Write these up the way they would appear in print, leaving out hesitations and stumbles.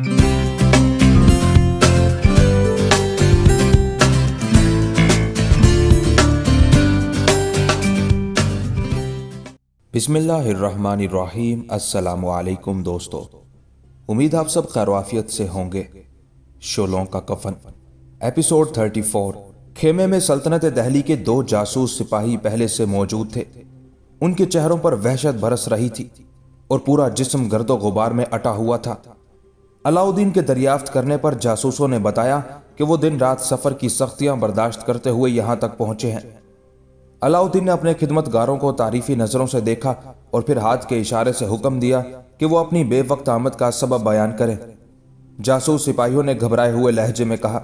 بسم اللہ الرحمن الرحیم۔ السلام علیکم دوستو، امید آپ سب خیر و عافیت سے ہوں گے۔ شولوں کا کفن ایپیسوڈ 34۔ خیمے میں سلطنت دہلی کے 2 جاسوس سپاہی پہلے سے موجود تھے۔ ان کے چہروں پر وحشت برس رہی تھی اور پورا جسم گرد و غبار میں اٹا ہوا تھا۔ علاؤدین کے دریافت کرنے پر جاسوسوں نے بتایا کہ وہ دن رات سفر کی سختیاں برداشت کرتے ہوئے یہاں تک پہنچے ہیں۔ علاؤدین نے اپنے خدمتگاروں کو تعریفی نظروں سے دیکھا اور پھر ہاتھ کے اشارے سے حکم دیا کہ وہ اپنی بے وقت آمد کا سبب بیان کریں۔ جاسوس سپاہیوں نے گھبرائے ہوئے لہجے میں کہا،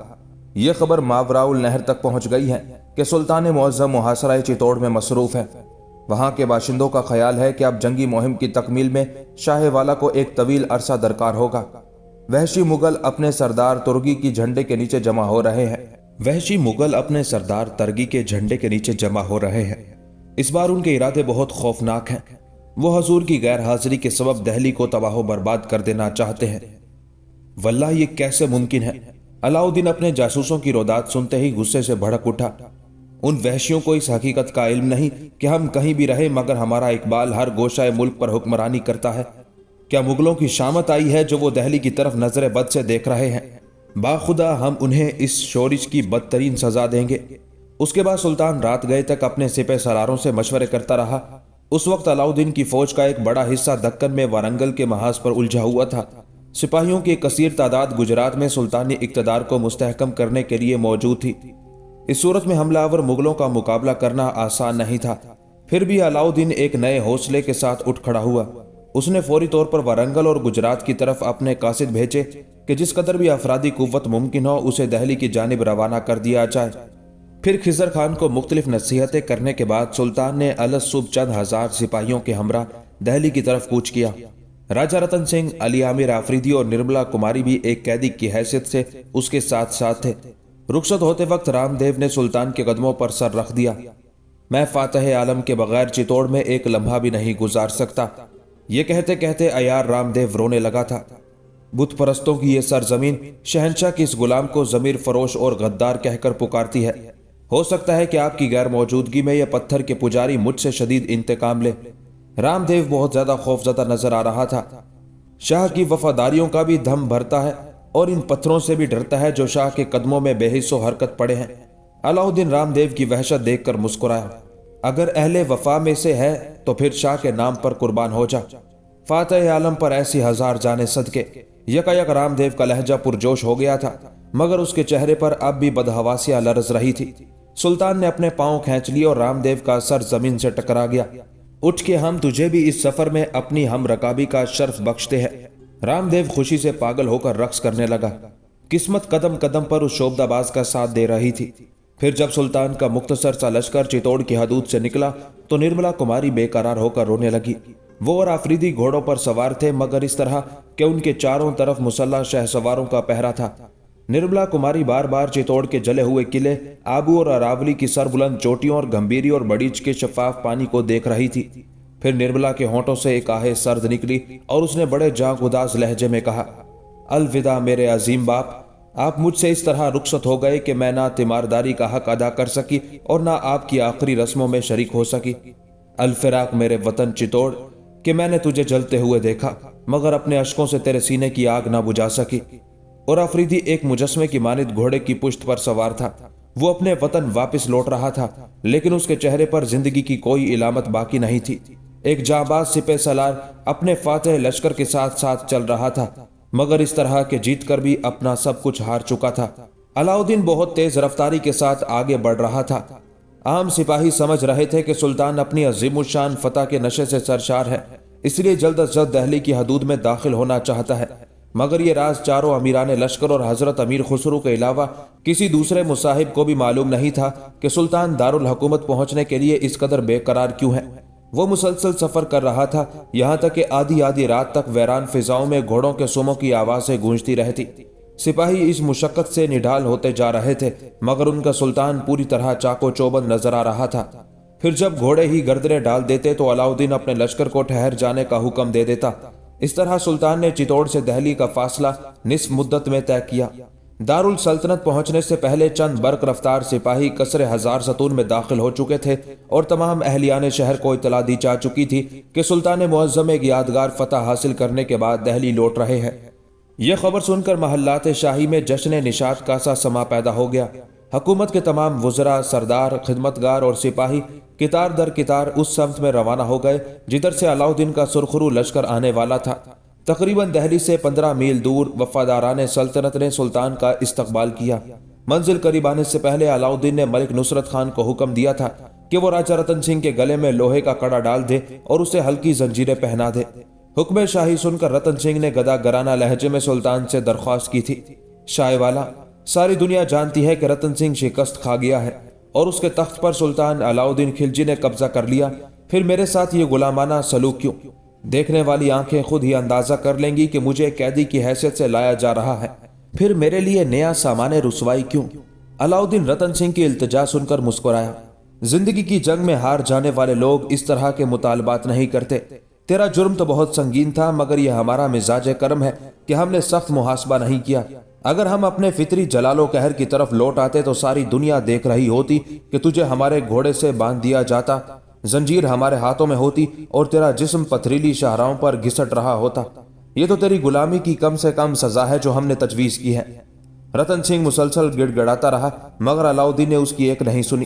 یہ خبر ماوراء النہر تک پہنچ گئی ہے کہ سلطان معظم محاصرہ چتوڑ میں مصروف ہے۔ وہاں کے باشندوں کا خیال ہے کہ اب جنگی مہم کی تکمیل میں شاہ والا کو ایک طویل عرصہ درکار ہوگا۔ وحشی مغل اپنے سردار ترگی کے جھنڈے کے نیچے جمع ہو رہے ہیں۔ اس بار ان کے ارادے بہت خوفناک ہیں۔ وہ حضور کی غیر حاضری کے سبب دہلی کو تباہ و برباد کر دینا چاہتے ہیں۔ واللہ یہ کیسے ممکن ہے؟ علاؤدین اپنے جاسوسوں کی رودات سنتے ہی غصے سے بھڑک اٹھا۔ ان وحشیوں کو اس حقیقت کا علم نہیں کہ ہم کہیں بھی رہے مگر ہمارا اقبال ہر گوشہ ملک پر حکمرانی کرتا ہے۔ کیا مغلوں کی شامت آئی ہے جو وہ دہلی کی طرف نظر بد سے دیکھ رہے ہیں؟ باخدا ہم انہیں اس شورش کی بدترین سزا دیں گے۔ اس کے بعد سلطان رات گئے تک اپنے سپہ سالاروں سے مشورے کرتا رہا۔ اس وقت علاؤدین کی فوج کا ایک بڑا حصہ دکن میں وارنگل کے محاذ پر الجھا ہوا تھا۔ سپاہیوں کی کثیر تعداد گجرات میں سلطانی اقتدار کو مستحکم کرنے کے لیے موجود تھی۔ اس صورت میں حملہ آور مغلوں کا مقابلہ کرنا آسان نہیں تھا۔ پھر بھی علاؤدین ایک نئے حوصلے کے ساتھ اٹھ کھڑا ہوا۔ اس نے فوری طور پر وارنگل اور گجرات کی طرف اپنے قاصد بھیجے کہ جس قدر بھی افرادی قوت ممکن ہو اسے دہلی کی جانب روانہ کر دیا جائے۔ پھر خضر خان کو مختلف نصیحتیں کرنے کے بعد سلطان نے الصبح چند ہزار سپاہیوں کے ہمراہ دہلی کی طرف کوچ کیا۔ راجہ رتن سنگھ، علی عامر آفریدی اور نرملا کماری بھی ایک قیدی کی حیثیت سے اس کے ساتھ ساتھ تھے۔ رخصت ہوتے وقت رام دیو نے سلطان کے قدموں پر سر رکھ دیا۔ میں فاتح عالم کے بغیر چتوڑ میں ایک لمحہ بھی نہیں گزار سکتا۔ یہ کہتے کہتے عیار رام دیو رونے لگا تھا۔ بت پرستوں کی یہ سرزمین شہنشاہ کی اس غلام کو ضمیر فروش اور غدار کہہ کر پکارتی ہے۔ ہو سکتا ہے کہ آپ کی غیر موجودگی میں یہ پتھر کے پجاری مجھ سے شدید انتقام لے۔ رام دیو بہت زیادہ خوفزدہ نظر آ رہا تھا۔ شاہ کی وفاداریوں کا بھی دم بھرتا ہے اور ان پتھروں سے بھی ڈرتا ہے جو شاہ کے قدموں میں بے حس و حرکت پڑے ہیں۔ علاؤدین رام دیو کی وحشت دیکھ کر مسکرایا۔ اگر اہل وفا میں سے ہے تو پھر شاہ کے نام پر قربان ہو جا۔ فاتح عالم پر ایسی ہزار جانیں صدقے۔ یکایک رام دیو کا لہجہ پرجوش ہو گیا تھا مگر اس کے چہرے پر اب بھی بدحواسیاں لرز رہی تھی۔ سلطان نے اپنے پاؤں کھینچ لیے اور رام دیو کا سر زمین سے ٹکرا گیا۔ اٹھ کے ہم تجھے بھی اس سفر میں اپنی ہم رکابی کا شرف بخشتے ہیں۔ رام دیو خوشی سے پاگل ہو کر رقص کرنے لگا۔ قسمت قدم قدم پر اس شوبدہ باز کا ساتھ دے رہی تھی۔ پھر جب سلطان کا مختصر سا لشکر چتوڑ کی حدود سے نکلا تو نرملا کماری بے قرار ہو کر رونے لگی۔ وہ اور آفریدی گھوڑوں پر سوار تھے مگر اس طرح کہ ان کے چاروں طرف مسلح شہ سواروں کا پہرا تھا۔ نرملا کماری بار بار چتوڑ کے جلے ہوئے قلعے، آبو اور اراولی کی سربلند چوٹیوں اور گمبھیری اور بڑیچ کے شفاف پانی کو دیکھ رہی تھی۔ پھر نرملا کے ہونٹوں سے ایک آہ سرد نکلی اور اس نے بڑے جاں گداز لہجے میں کہا، الوداع میرے عظیم باپ، آپ مجھ سے اس طرح رخصت ہو گئے کہ میں نہ تیمارداری کا حق ادا کر سکی اور نہ آپ کی آخری رسموں میں شریک ہو سکی۔ الفراق میرے وطن چتوڑ، کہ میں نے تجھے جلتے ہوئے دیکھا مگر اپنے اشکوں سے تیرے سینے کی آگ نہ بجھا سکی۔ اور آفریدی ایک مجسمے کی مانند گھوڑے کی پشت پر سوار تھا۔ وہ اپنے وطن واپس لوٹ رہا تھا لیکن اس کے چہرے پر زندگی کی کوئی علامت باقی نہیں تھی۔ ایک جانباز سپہ سالار اپنے فاتح لشکر کے ساتھ ساتھ چل رہا تھا مگر اس طرح کہ جیت کر بھی اپنا سب کچھ ہار چکا تھا۔ علاؤدین بہت تیز رفتاری کے ساتھ آگے بڑھ رہا تھا۔ عام سپاہی سمجھ رہے تھے کہ سلطان اپنی عظیم الشان فتح کے نشے سے سرشار ہے، اس لیے جلد از جلد دہلی کی حدود میں داخل ہونا چاہتا ہے۔ مگر یہ راز چاروں امیران لشکر اور حضرت امیر خسرو کے علاوہ کسی دوسرے مصاحب کو بھی معلوم نہیں تھا کہ سلطان دارالحکومت پہنچنے کے لیے اس قدر بے قرار کیوں ہے۔ وہ مسلسل سفر کر رہا تھا یہاں تک کہ آدھی رات تک ویران فضاؤں میں گھوڑوں کے سموں کی آوازیں گونجتی رہتی۔ سپاہی اس مشقت سے نڈھال ہوتے جا رہے تھے مگر ان کا سلطان پوری طرح چاقو چوبند نظر آ رہا تھا۔ پھر جب گھوڑے ہی گردنے ڈال دیتے تو علاؤدین اپنے لشکر کو ٹھہر جانے کا حکم دے دیتا اس طرح سلطان نے چتوڑ سے دہلی کا فاصلہ نصف مدت میں طے کیا۔ دارالسلطنت پہنچنے سے پہلے چند برق رفتار سپاہی کسر ہزار ستون میں داخل ہو چکے تھے اور تمام اہلیان شہر کو اطلاع دی جا چکی تھی کہ سلطان معظم ایک یادگار فتح حاصل کرنے کے بعد دہلی لوٹ رہے ہیں۔ یہ خبر سن کر محلات شاہی میں جشن نشاط کا سا سما پیدا ہو گیا۔ حکومت کے تمام وزراء، سردار، خدمتگار اور سپاہی قطار در قطار اس سمت میں روانہ ہو گئے جدھر سے علاؤدین کا سرخرو لشکر آنے والا تھا۔ تقریباً دہلی سے 15 میل دور وفاداران سلطنت نے سلطان کا استقبال کیا۔ منزل قریب آنے سے پہلے علاؤدین نے ملک نصرت خان کو حکم دیا تھا کہ وہ راجہ رتن سنگھ کے گلے میں لوہے کا کڑا ڈال دے اور اسے ہلکی زنجیریں پہنا دے۔ حکم شاہی سن کر رتن سنگھ نے گدا گرانہ لہجے میں سلطان سے درخواست کی تھی، شاہ والا، ساری دنیا جانتی ہے کہ رتن سنگھ شکست کھا گیا ہے اور اس کے تخت پر سلطان علاؤدین خلجی نے قبضہ کر لیا، پھر میرے ساتھ یہ غلامانہ سلوک کیوں؟ دیکھنے والی آنکھیں خود ہی اندازہ کر لیں گی کہ مجھے قیدی کی حیثیت سے لایا جا رہا ہے، پھر میرے لیے نیا سامان رسوائی کیوں؟ علاؤدین رتن سنگھ کی التجا سن کر مسکرایا۔ زندگی کی جنگ میں ہار جانے والے لوگ اس طرح کے مطالبات نہیں کرتے۔ تیرا جرم تو بہت سنگین تھا، مگر یہ ہمارا مزاج کرم ہے کہ ہم نے سخت محاسبہ نہیں کیا۔ اگر ہم اپنے فطری جلال و قہر کی طرف لوٹ آتے تو ساری دنیا دیکھ رہی ہوتی کہ تجھے ہمارے گھوڑے سے باندھ دیا جاتا، زنجیر ہمارے ہاتھوں میں ہوتی اور تیرا جسم پتھریلی شاہراہوں پر گھسٹ رہا ہوتا۔ یہ تو تیری غلامی کی کم سے کم سزا ہے جو ہم نے تجویز کی ہے۔ رتن سنگھ مسلسل گڑ گڑاتا رہا مگر علاؤدین نے اس کی ایک نہیں سنی۔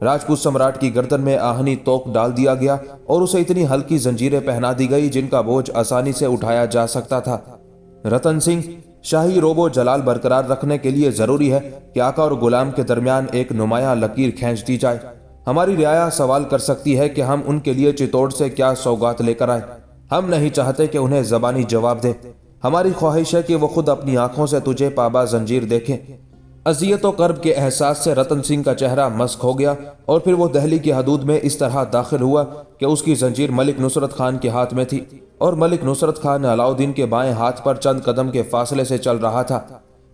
راجپوت سمراٹ کی گردن میں آہنی توق ڈال دیا گیا اور اسے اتنی ہلکی زنجیریں پہنا دی گئی جن کا بوجھ آسانی سے اٹھایا جا سکتا تھا۔ رتن سنگھ، شاہی روب و جلال برقرار رکھنے کے لیے ضروری ہے کہ آقا اور غلام کے درمیان ایک نمایاں لکیر کھینچ دی جائے۔ ہماری رعایا سوال کر سکتی ہے کہ ہم ان کے لیے چتوڑ سے کیا سوگات لے کر آئے۔ ہم نہیں چاہتے کہ انہیں زبانی جواب دے، ہماری خواہش ہے کہ وہ خود اپنی آنکھوں سے تجھے پابا زنجیر دیکھیں۔ اذیت و کرب کے احساس سے رتن سنگھ کا چہرہ مسک ہو گیا اور پھر وہ دہلی کی حدود میں اس طرح داخل ہوا کہ اس کی زنجیر ملک نصرت خان کے ہاتھ میں تھی اور ملک نصرت خان علاؤدین کے بائیں ہاتھ پر چند قدم کے فاصلے سے چل رہا تھا۔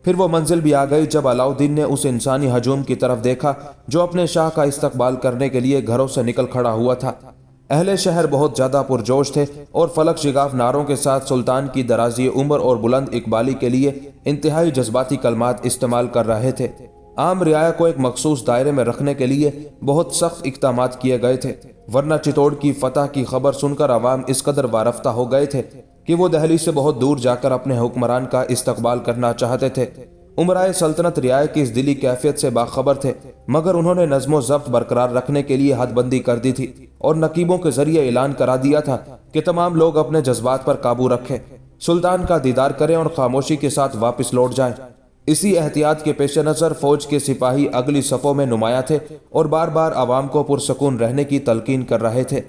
پھر وہ منزل بھی آ گئی جب علاؤدین نے اس انسانی ہجوم کی طرف دیکھا جو اپنے شاہ کا استقبال کرنے کے لیے گھروں سے نکل کھڑا ہوا تھا۔ اہل شہر بہت زیادہ پرجوش تھے اور فلک شگاف نعروں کے ساتھ سلطان کی درازی عمر اور بلند اقبالی کے لیے انتہائی جذباتی کلمات استعمال کر رہے تھے۔ عام رعایا کو ایک مخصوص دائرے میں رکھنے کے لیے بہت سخت اقدامات کیے گئے تھے، ورنہ چتوڑ کی فتح کی خبر سن کر عوام اس قدر وارفتہ ہو گئے تھے کہ وہ دہلی سے بہت دور جا کر اپنے حکمران کا استقبال کرنا چاہتے تھے۔ امرائے سلطنت رعایا کی اس دلی کیفیت سے باخبر تھے، مگر انہوں نے نظم و ضبط برقرار رکھنے کے لیے حد بندی کر دی تھی اور نقیبوں کے ذریعے اعلان کرا دیا تھا کہ تمام لوگ اپنے جذبات پر قابو رکھیں، سلطان کا دیدار کریں اور خاموشی کے ساتھ واپس لوٹ جائیں۔ اسی احتیاط کے پیش نظر فوج کے سپاہی اگلی صفوں میں نمایاں تھے اور بار بار عوام کو پرسکون رہنے کی تلقین کر رہے تھے۔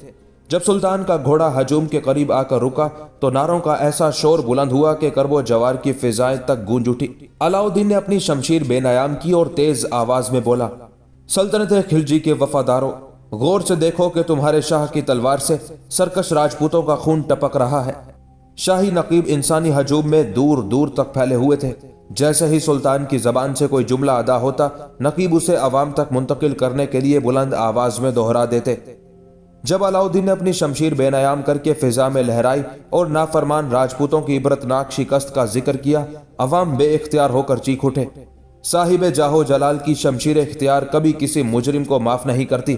جب سلطان کا گھوڑا ہجوم کے قریب آ کر رکا تو نعروں کا ایسا شور بلند ہوا کہ کرب و جوار کی فضائیں تک گونج اٹھی۔ علاؤدین نے اپنی شمشیر بے نیام کی اور تیز آواز میں بولا، سلطنت خلجی کے وفاداروں، غور سے دیکھو کہ تمہارے شاہ کی تلوار سے سرکش راجپوتوں کا خون ٹپک رہا ہے۔ شاہی نقیب انسانی ہجوم میں دور دور تک پھیلے ہوئے تھے۔ جیسے ہی سلطان کی زبان سے کوئی جملہ ادا ہوتا، نقیب اسے عوام تک منتقل کرنے کے لیے بلند آواز میں دہرا دیتے۔ جب علاؤدین نے اپنی شمشیر بے نیام کر کے فضا میں لہرائی اور نافرمان راجپوتوں کی عبرتناک شکست کا ذکر کیا، عوام بے اختیار ہو کر چیخ اٹھے۔ صاحب جاہو جلال کی شمشیر اختیار کبھی کسی مجرم کو معاف نہیں کرتی۔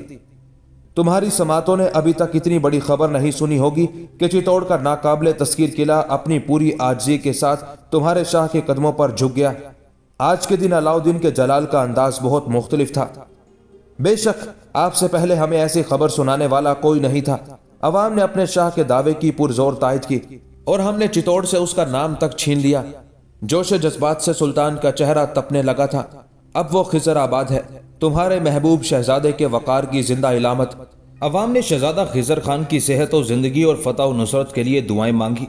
تمہاری سماعتوں نے ابھی تک اتنی بڑی خبر نہیں سنی ہوگی کہ چتوڑ کا ناقابل تذکیر قلعہ اپنی پوری عاجزی کے ساتھ تمہارے شاہ کے قدموں پر جھک گیا۔ آج کے دن علاؤدین کے جلال کا انداز بہت مختلف تھا۔ بے شک آپ سے پہلے ہمیں ایسی خبر سنانے والا کوئی نہیں تھا۔ عوام نے اپنے شاہ کے دعوے کی پرزور تائید کی اور ہم نے چتوڑ سے اس کا نام تک چھین لیا۔ جوش جذبات سے سلطان کا چہرہ تپنے لگا تھا۔ اب وہ خضر آباد ہے، تمہارے محبوب شہزادے کے وقار کی زندہ علامت۔ عوام نے شہزادہ خضر خان کی صحت و زندگی اور فتح و نصرت کے لیے دعائیں مانگی۔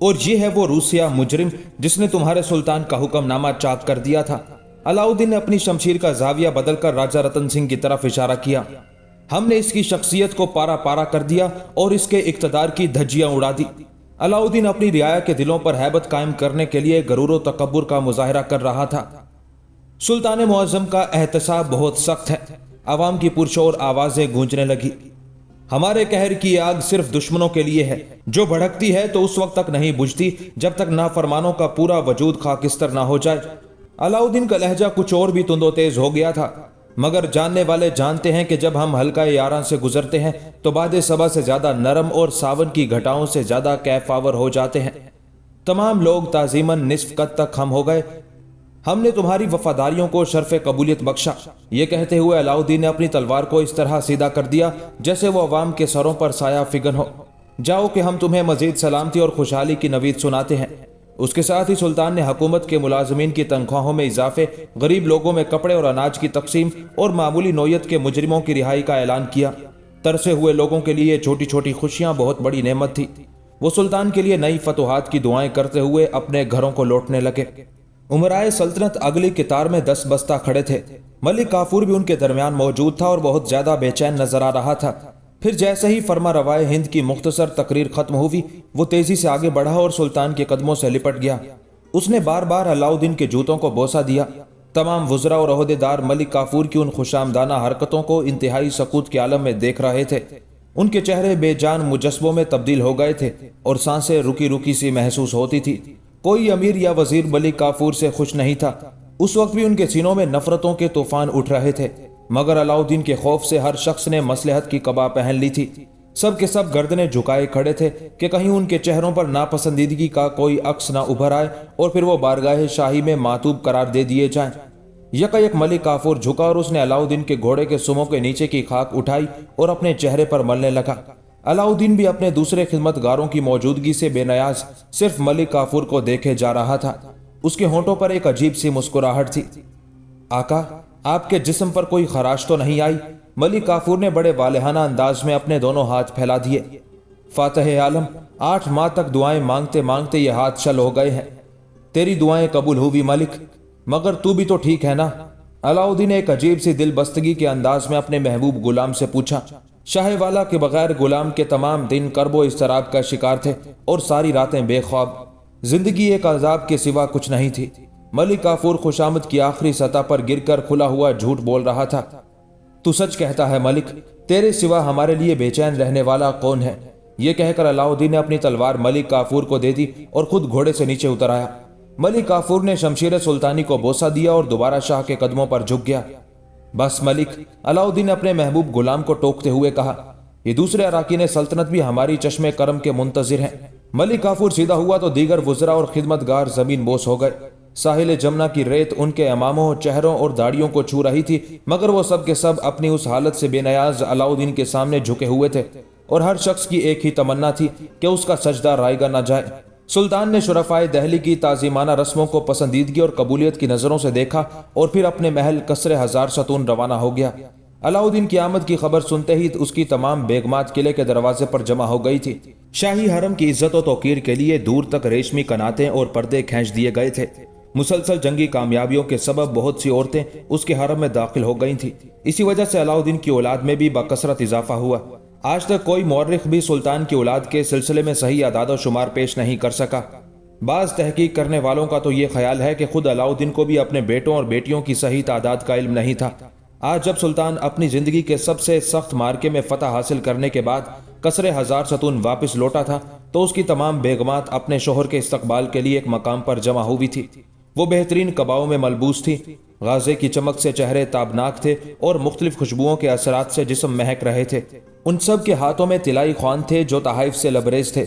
اور یہ ہے وہ روسیا مجرم جس نے تمہارے سلطان کا حکم نامہ چاک کر دیا تھا۔ علاؤدین نے اپنی شمشیر کا زاویہ بدل کر راجہ رتن سنگھ کی طرف اشارہ کیا۔ ہم نے اس کی شخصیت کو پارا پارا کر دیا اور اس کے اقتدار کی دھجیاں اڑا دی۔ علاؤدین اپنی رعایا کے دلوں پر ہیبت قائم کرنے کے لیے غرور و تکبر کا مظاہرہ کر رہا تھا۔ سلطان معظم کا احتساب بہت سخت ہے۔ عوام کی پرشور آوازیں گونجنے لگی۔ ہمارے قہر کی آگ صرف دشمنوں کے لیے ہے، جو بھڑکتی ہے تو اس وقت تک نہیں بجھتی جب تک نافرمانوں کا پورا وجود خاکستر نہ ہو جائے۔ علاؤدین کا لہجہ کچھ اور بھی تند و تیز ہو گیا تھا، مگر جاننے والے جانتے ہیں کہ جب ہم حلقہ یاراں سے گزرتے ہیں تو باد صبا سے زیادہ نرم اور ساون کی گھٹاؤں سے زیادہ کیف آور ہو جاتے ہیں۔ تمام لوگ تعظیماً نصف قد تک خم ہو گئے۔ ہم نے تمہاری وفاداریوں کو شرف قبولیت بخشا، یہ کہتے ہوئے علاؤدین نے اپنی تلوار کو اس طرح سیدھا کر دیا جیسے وہ عوام کے سروں پر سایہ فگن ہو۔ جاؤ کہ ہم تمہیں مزید سلامتی اور خوشحالی کی نوید سناتے ہیں۔ اس کے ساتھ ہی سلطان نے حکومت کے ملازمین کی تنخواہوں میں اضافے، غریب لوگوں میں کپڑے اور اناج کی تقسیم اور معمولی نوعیت کے مجرموں کی رہائی کا اعلان کیا۔ ترسے ہوئے لوگوں کے لیے چھوٹی چھوٹی خوشیاں بہت بڑی نعمت تھی۔ وہ سلطان کے لیے نئی فتوحات کی دعائیں کرتے ہوئے اپنے گھروں کو لوٹنے لگے۔ امرائے سلطنت اگلی قطار میں 10 بستہ کھڑے تھے۔ ملک کافور بھی ان کے درمیان موجود تھا اور بہت زیادہ بے چین نظر آ رہا تھا۔ پھر جیسے ہی فرما روائے ہند کی مختصر تقریر ختم ہوئی، وہ تیزی سے آگے بڑھا اور سلطان کے قدموں سے لپٹ گیا۔ اس نے بار بار علاؤدین کے جوتوں کو بوسہ دیا۔ تمام وزراء اور عہدیدار ملک کافور کی ان خوشامدانہ حرکتوں کو انتہائی سکوت کے عالم میں دیکھ رہے تھے۔ ان کے چہرے بے جان مجسموں میں تبدیل ہو گئے تھے اور سانسیں رکی رکی سی محسوس ہوتی تھی۔ کوئی امیر یا وزیر ملک کافور سے خوش نہیں تھا۔ اس وقت بھی ان کے سینوں میں نفرتوں کے طوفان اٹھ رہے تھے، مگر علاؤدین کے خوف سے ہر شخص نے مصلحت کی قبا پہن لی تھی۔ سب کے سب گردنیں جھکائے کھڑے تھے کہ کہیں ان کے چہروں پر ناپسندیدگی کا کوئی عکس نہ ابھر آئے اور پھر وہ بارگاہ شاہی میں معتوب قرار دے دیے جائیں۔ یکایک ملک کافور جھکا اور اس نے علاؤدین کے گھوڑے کے سموں کے نیچے کی خاک اٹھائی اور اپنے چہرے پر ملنے لگا۔ علاؤدین بھی اپنے دوسرے خدمتگاروں کی موجودگی سے بے نیاز صرف ملک کافور کو دیکھے جا رہا تھا۔ اس کے ہونٹوں پر ایک عجیب سی مسکراہٹ تھی۔ آقا، آپ کے جسم پر کوئی خراش تو نہیں آئی؟ ملک کافور نے بڑے والہانہ انداز میں اپنے دونوں ہاتھ پھیلا دیے۔ فاتح عالم، 8 ماہ تک دعائیں مانگتے مانگتے یہ ہاتھ شل ہو گئے ہیں۔ تیری دعائیں قبول ہوئی ملک، مگر تو بھی تو ٹھیک ہے نا؟ علاؤدین نے ایک عجیب سی دل بستگی کے انداز میں اپنے محبوب غلام سے پوچھا۔ شاہ والا کے بغیر غلام کے تمام دن کرب و اضطراب کا شکار تھے اور ساری راتیں بے خواب۔ زندگی ایک عذاب کے سوا کچھ نہیں تھی۔ ملک کافور خوشامد کی آخری سطح پر گر کر کھلا ہوا جھوٹ بول رہا تھا۔ تو سچ کہتا ہے ملک، تیرے سوا ہمارے لیے بے چین رہنے والا کون ہے؟ یہ کہہ کر علاؤدین نے اپنی تلوار ملک کافور کو دے دی اور خود گھوڑے سے نیچے اتر آیا۔ ملک کافور نے شمشیر سلطانی کو بوسہ دیا اور دوبارہ شاہ کے قدموں پر جھک گیا۔ بس ملک، علاؤدین نے اپنے محبوب غلام کو ٹوکتے ہوئے کہا، یہ دوسرے اراکین سلطنت بھی ہماری چشم کرم کے منتظر ہیں۔ ملک کافور سیدھا ہوا تو دیگر وزراء اور خدمتگار زمین بوس ہو گئے۔ ساحل جمنا کی ریت ان کے اماموں، چہروں اور داڑیوں کو چھو رہی تھی، مگر وہ سب کے سب اپنی اس حالت سے بے نیاز علاؤدین کے سامنے جھکے ہوئے تھے اور ہر شخص کی ایک ہی تمنا تھی کہ اس کا سجدہ رائگاں نہ جائے۔ سلطان نے شرفائے دہلی کی تعظیمانہ رسموں کو پسندیدگی اور قبولیت کی نظروں سے دیکھا اور پھر اپنے محل قصر ہزار ستون روانہ ہو گیا۔ علاؤدین کی آمد کی خبر سنتے ہی اس کی تمام بیگمات قلعے کے دروازے پر جمع ہو گئی تھی۔ شاہی حرم کی عزت و توقیر کے لیے دور تک ریشمی کناتیں اور پردے کھینچ دیے گئے تھے۔ مسلسل جنگی کامیابیوں کے سبب بہت سی عورتیں اس کے حرم میں داخل ہو گئی تھیں۔ اسی وجہ سے علاؤدین کی اولاد میں بھی بکثرت اضافہ ہوا۔ آج تک کوئی مورخ بھی سلطان کی اولاد کے سلسلے میں صحیح اعداد و شمار پیش نہیں کر سکا۔ بعض تحقیق کرنے والوں کا تو یہ خیال ہے کہ خود علاؤدین کو بھی اپنے بیٹوں اور بیٹیوں کی صحیح تعداد کا علم نہیں تھا۔ آج جب سلطان اپنی زندگی کے سب سے سخت مارکے میں فتح حاصل کرنے کے بعد قصر ہزار ستون واپس لوٹا تھا تو اس کی تمام بیگمات اپنے شوہر کے استقبال کے لیے ایک مقام پر جمع ہوئی تھی۔ وہ بہترین قباؤں میں ملبوس تھی، غازے کی چمک سے چہرے تابناک تھے اور مختلف خوشبوؤں کے اثرات سے جسم مہک رہے تھے۔ ان سب کے ہاتھوں میں طلائی خوان تھے جو تحائف سے لبریز تھے۔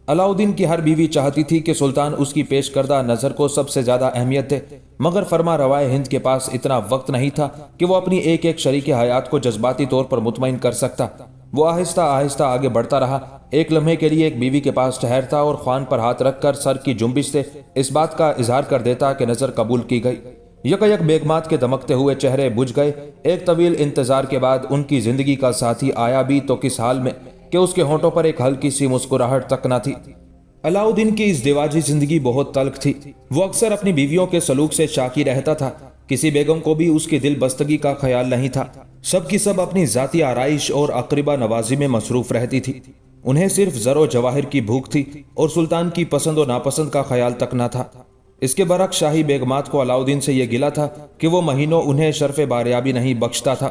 علاؤدین کی ہر بیوی چاہتی تھی کہ سلطان اس کی پیش کردہ نظر کو سب سے زیادہ اہمیت دے، مگر فرما روائے ہند کے پاس اتنا وقت نہیں تھا کہ وہ اپنی ایک ایک شریک حیات کو جذباتی طور پر مطمئن کر سکتا۔ وہ آہستہ آہستہ آگے بڑھتا رہا، ایک لمحے کے لیے ایک بیوی کے پاس ٹھہرتا اور خوان پر ہاتھ رکھ کر سر کی جنبش سے اس بات کا اظہار کر دیتا کہ نظر قبول کی گئی۔ یک بیگمات کے دمکتے ہوئے چہرے بجھ گئے۔ ایک طویل انتظار کے بعد ان کی زندگی کا ساتھی آیا بھی تو کس حال میں کہ اس کے ہونٹوں پر ایک ہلکی سی مسکراہٹ تک نہ تھی۔ علاؤدین کی اس دیواجی زندگی بہت تلخ تھی۔ وہ اکثر اپنی بیویوں کے سلوک سے شاکی رہتا تھا۔ کسی بیگم کو بھی اس کی دل بستگی کا خیال نہیں تھا۔ سب کی سب اپنی ذاتی آرائش اور اقربا نوازی میں مصروف رہتی تھی۔ انہیں صرف زر و جواہر کی بھوک تھی اور سلطان کی پسند و ناپسند کا خیال تک نہ تھا۔ اس کے برعکس شاہی بیگمات کو علاؤدین سے یہ گلہ تھا کہ وہ مہینوں انہیں شرف باریابی نہیں بخشتا تھا۔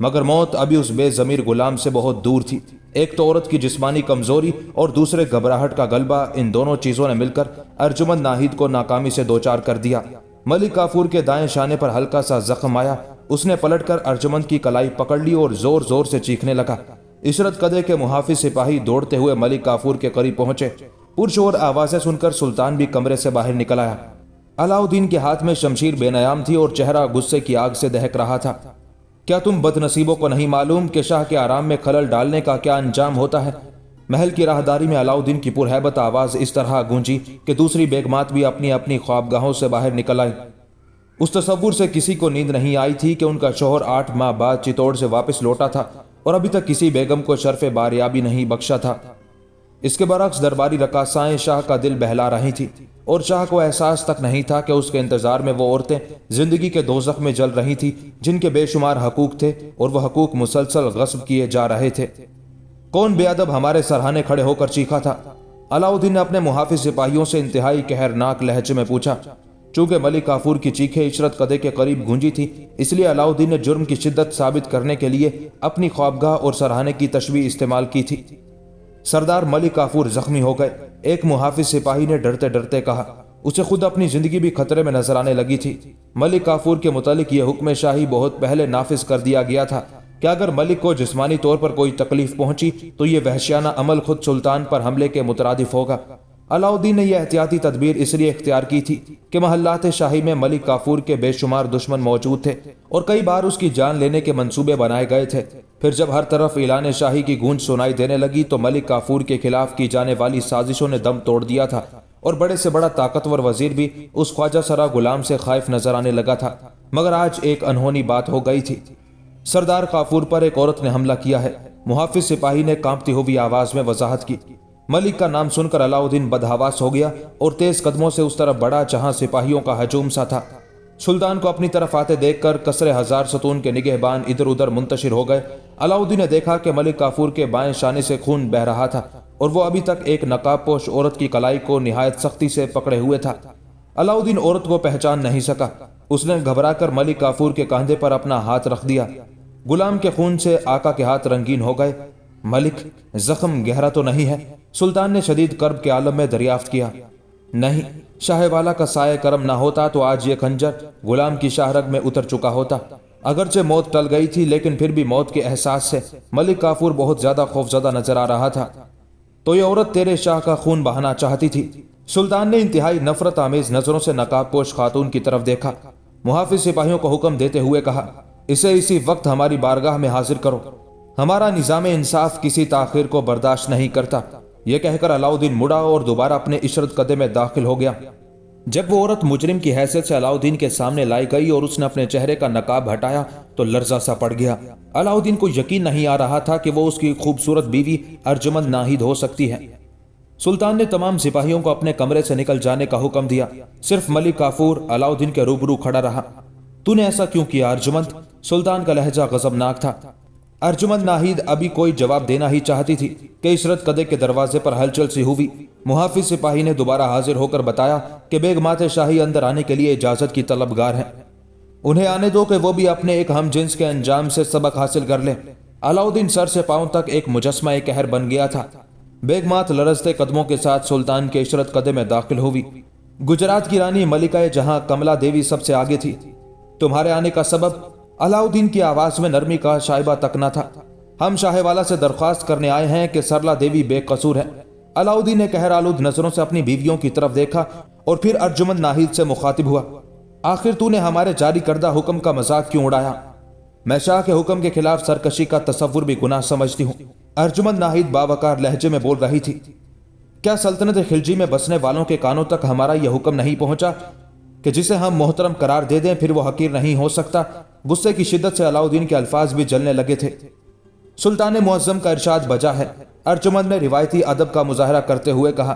مگر موت ابھی اس بے ضمیر غلام سے بہت دور تھی۔ ایک تو عورت کی جسمانی کمزوری اور دوسرے گھبراہٹ کا غلبہ، ان دونوں چیزوں نے مل کر ارجمند ناہید کو ناکامی سے دوچار کر دیا۔ ملک کافور کے دائیں شانے پر ہلکا سا زخم آیا۔ اس نے پلٹ کر ارجمند کی کلائی پکڑ لی اور زور زور سے چیخنے لگا۔ عشرت قدے کے محافظ سپاہی دوڑتے ہوئے ملک کافور کے قریب پہنچے۔ پرشور آوازیں سن کر سلطان بھی کمرے سے باہر نکل آیا۔ علاؤدین کے ہاتھ میں شمشیر بے نیام تھی اور چہرہ غصے کی آگ سے دہک رہا تھا۔ کیا تم بد نصیبوں کو نہیں معلوم کہ شاہ کے آرام میں خلل ڈالنے کا کیا انجام ہوتا ہے؟ محل کی راہداری میں علاؤدین کی پرہیبت آواز اس طرح گونجی کہ دوسری بیگمات بھی اپنی اپنی خوابگاہوں سے باہر نکل آئی۔ اس تصور سے کسی کو نیند نہیں آئی تھی کہ ان کا شوہر 8 ماہ بعد چتوڑ سے واپس لوٹا تھا اور ابھی تک کسی بیگم کو شرف باریابی نہیں بخشا تھا۔ اس کے برعکس درباری رقاصائیں شاہ کا دل بہلا رہی تھی اور شاہ کو احساس تک نہیں تھا کہ اس کے انتظار میں وہ عورتیں زندگی کے دوزخ میں جل رہی تھی جن کے بے شمار حقوق تھے اور وہ حقوق مسلسل غصب کیے جا رہے تھے۔ کون بے ادب ہمارے سرہانے کھڑے ہو کر چیخا تھا؟ علاؤدین نے اپنے محافظ سپاہیوں سے انتہائی قہرناک لہجے میں پوچھا۔ چونکہ ملک کافور کی چیخیں عشرت قدے کے قریب گونجی تھی، اس لیے علاؤدین نے جرم کی شدت ثابت کرنے کے لیے اپنی خوابگاہ اور سرہانے کی تشبیہ استعمال کی تھی۔ سردار ملک کافور زخمی ہو گئے، ایک محافظ سپاہی نے ڈرتے ڈرتے کہا۔ اسے خود اپنی زندگی بھی خطرے میں نظر آنے لگی تھی۔ ملک کافور کے متعلق یہ حکم شاہی بہت پہلے نافذ کر دیا گیا تھا کہ اگر ملک کو جسمانی طور پر کوئی تکلیف پہنچی تو یہ وحشیانہ عمل خود سلطان پر حملے کے مترادف ہوگا۔ علاؤدین نے یہ احتیاطی تدبیر اس لیے اختیار کی تھی کہ محلات شاہی میں ملک کافور کے بے شمار دشمن موجود تھے اور کئی بار اس کی جان لینے کے منصوبے بنائے گئے تھے۔ پھر جب ہر طرف اعلان شاہی کی گونج سنائی دینے لگی تو ملک کافور کے خلاف کی جانے والی سازشوں نے دم توڑ دیا تھا اور بڑے سے بڑا طاقتور وزیر بھی اس خواجہ سرا غلام سے خائف نظر آنے لگا تھا۔ مگر آج ایک انہونی بات ہو گئی تھی۔ سردار کافور پر ایک عورت نے حملہ کیا ہے، محافظ سپاہی نے کانپتی ہوئی آواز میں وضاحت کی۔ ملک کا نام سن کر علاؤدین بدحواس ہو گیا اور تیز قدموں سے اس طرف بڑھا جہاں سپاہیوں کا ہجوم سا تھا۔ سلطان کو اپنی طرف آتے دیکھ کر کسرے 1000 ستون کے نگہبان ادھر ادھر منتشر ہو گئے۔ علاؤدین نے دیکھا کہ ملک کافور کے بائیں شانے سے خون بہہ رہا تھا اور وہ ابھی تک ایک نقاب پوش عورت کی کلائی کو نہایت سختی سے پکڑے ہوئے تھا۔ علاؤدین عورت کو پہچان نہیں سکا۔ اس نے گھبرا کر ملک کافور کے کاندھے پر اپنا ہاتھ رکھ دیا۔ غلام کے خون سے آقا کے ہاتھ رنگین ہو گئے۔ ملک، زخم گہرا تو نہیں ہے؟ سلطان نے شدید کرب کے عالم میں دریافت کیا۔ نہیں، شاہ والا کا سایہ کرم نہ ہوتا تو آج یہ خنجر غلام کی شاہ رگ میں اتر چکا ہوتا۔ اگرچہ موت ٹل گئی تھی لیکن پھر بھی موت کے احساس سے ملک کافور بہت زیادہ خوفزدہ نظر آ رہا تھا۔ تو یہ عورت تیرے شاہ کا خون بہانا چاہتی تھی؟ سلطان نے انتہائی نفرت آمیز نظروں سے نقاب پوش خاتون کی طرف دیکھا۔ محافظ سپاہیوں کو حکم دیتے ہوئے کہا، اسے اسی وقت ہماری بارگاہ میں حاضر کرو۔ ہمارا نظام انصاف کسی تاخیر کو برداشت نہیں کرتا۔ یہ کہہ کر علاؤدین مڑا اور دوبارہ اپنے عشرت قدے میں داخل ہو گیا۔ جب وہ عورت مجرم کی حیثیت سے علاؤدین کے سامنے لائی گئی اور اس نے اپنے چہرے کا نقاب ہٹایا تو لرزہ سا پڑ گیا۔ علاؤدین کو یقین نہیں آ رہا تھا کہ وہ اس کی خوبصورت بیوی ارجمند ناہید ہو سکتی ہے۔ سلطان نے تمام سپاہیوں کو اپنے کمرے سے نکل جانے کا حکم دیا۔ صرف ملک کافور علاؤدین کے روبرو کھڑا رہا۔ تو نے ایسا کیوں کیا ارجمند؟ سلطان کا لہجہ غضبناک تھا۔ ارجمند ناہید ابھی کوئی جواب دینا ہی چاہتی تھی کہ عشرت قدے کے دروازے پر ہلچل سی ہوئی۔ محافظ سپاہی نے دوبارہ حاضر ہو کر بتایا کہ بیگمات شاہی اندر آنے کے لیے اجازت کی طلبگار ہیں۔ انہیں آنے دو کہ وہ بھی اپنے ایک ہم جنس کے انجام سے سبق حاصل کر لیں۔ علاؤدین سر سے پاؤں تک ایک مجسمہ قہر بن گیا تھا۔ بیگمات لرزتے قدموں کے ساتھ سلطان کے عشرت قدے میں داخل ہوئی۔ گجرات کی رانی ملکہ جہاں کملا دیوی سب سے آگے تھی۔ تمہارے آنے کا سبب؟ علاؤدین کی آواز میں نرمی کا شائبہ تک نہ تھا۔ ہم شاہ والا سے درخواست کرنے آئے ہیں کہ سرلا دیوی بے قصور ہے۔ علاؤدین نے قہر آلود نظروں سے اپنی بیویوں کی طرف دیکھا اور پھر ارجمند ناہید سے مخاطب ہوا۔ آخر تو نے ہمارے جاری کردہ حکم کا مذاق کیوں اڑایا؟ میں شاہ کے حکم کے خلاف سرکشی کا تصور بھی گناہ سمجھتی ہوں۔ ارجمند ناہید باوقار لہجے میں بول رہی تھی۔ کیا سلطنت خلجی میں بسنے والوں کے کانوں تک ہمارا یہ حکم نہیں پہنچا کہ جسے ہم محترم قرار دے دیں پھر وہ حقیر نہیں ہو سکتا؟ غصے کی شدت سے علاؤدین کے الفاظ بھی جلنے لگے تھے۔ سلطان معظم کا ارشاد بجا ہے، ارجمند نے روایتی ادب کا مظاہرہ کرتے ہوئے کہا۔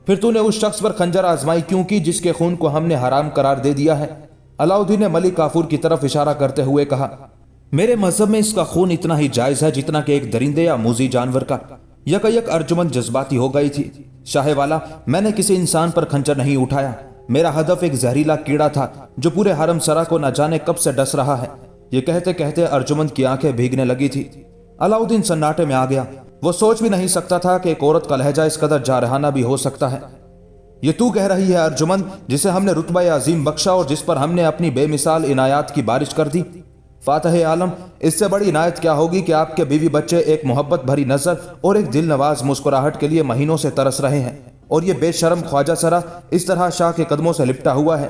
پھر تو نے اس شخص پر خنجر آزمائی کیوں کی جس کے خون کو ہم نے حرام قرار دے دیا ہے؟ علاؤدین نے ملک کافور کی طرف اشارہ کرتے ہوئے کہا، میرے مذہب میں اس کا خون اتنا ہی جائز ہے جتنا کہ ایک درندے یا موذی جانور کا۔ یک ارجمند جذباتی ہو گئی تھی۔ شاہ والا، میں نے کسی انسان پر خنجر نہیں اٹھایا۔ میرا ہدف ایک زہریلا کیڑا تھا جو پورے حرم سرا کو نہ جانے کب سے ڈس رہا ہے۔ یہ کہتے کہتے ارجمند کی آنکھیں بھیگنے لگی تھی۔ علاؤدین سناٹے میں آ گیا۔ وہ سوچ بھی نہیں سکتا تھا کہ ایک عورت کا لہجہ اس قدر جارحانہ بھی ہو سکتا ہے۔ یہ تو کہہ رہی ہے ارجمند، جسے ہم نے رتبہ عظیم بخشا اور جس پر ہم نے اپنی بے مثال عنایات کی بارش کر دی؟ فاتح عالم، اس سے بڑی عنایت کیا ہوگی کہ آپ کے بیوی بچے ایک محبت بھری نظر اور ایک دل نواز مسکراہٹ کے لیے مہینوں سے ترس رہے ہیں، اور یہ بے شرم خواجہ سرا اس طرح شاہ کے قدموں سے لپٹا ہوا ہے